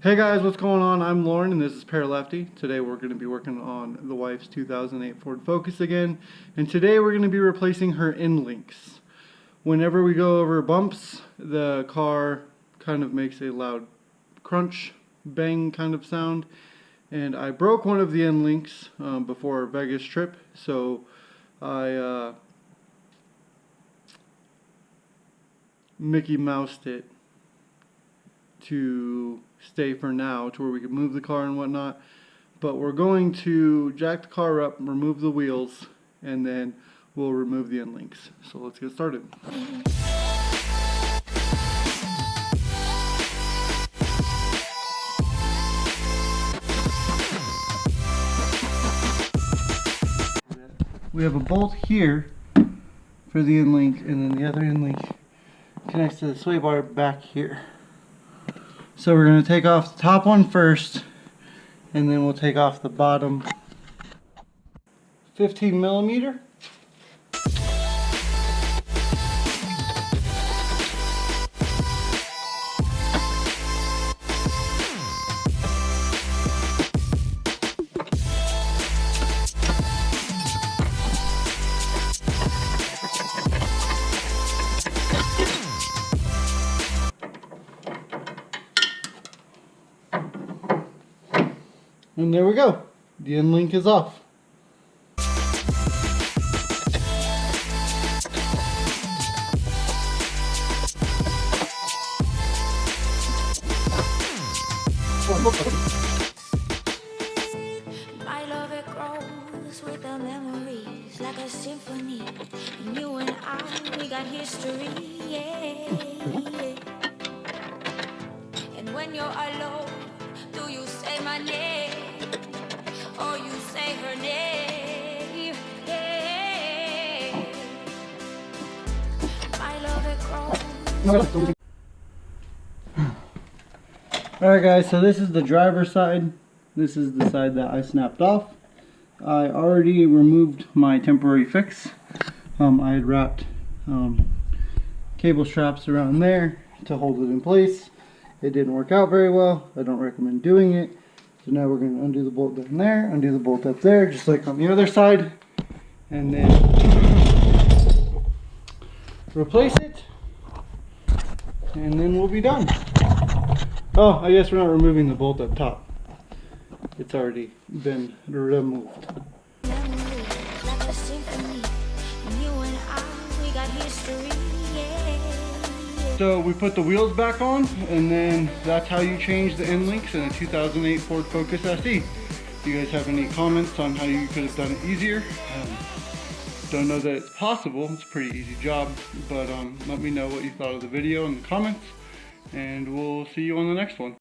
Hey guys, what's going on? I'm Lauren and this is Paralefty. Today we're going to be working on the wife's 2008 Ford Focus again. And today we're going to be replacing her end links. Whenever we go over bumps, the car kind of makes a loud crunch, bang kind of sound. And I broke one of the end links before our Vegas trip, so I Mickey Moused it to stay for now to where we can move the car and whatnot. But we're going to jack the car up, remove the wheels, and then we'll remove the end links. So let's get started. We have a bolt here for the end link, and then the other end link connects to the sway bar back here. So we're going to take off the top one first, and then we'll take off the bottom 15 millimeter. And there we go. The end link is off. My love, it grows with the memories like a symphony. And you and I, we got history, yeah. And when you're alone, do you say my name? Or you say her name? Yeah. My love, it grows. Alright guys, so this is the driver's side. This is the side that I snapped off. I already removed my temporary fix. I had wrapped cable straps around there to hold it in place. It didn't work out very well. I don't recommend doing it. So now we're going to undo the bolt down there, undo the bolt up there, just like on the other side. And then replace it. And then we'll be done. Oh, I guess we're not removing the bolt up top. It's already been removed. So we put the wheels back on, and then that's how you change the end links in a 2008 Ford Focus SE. If you guys have any comments on how you could have done it easier, don't know that it's possible. It's a pretty easy job, but let me know what you thought of the video in the comments, and we'll see you on the next one.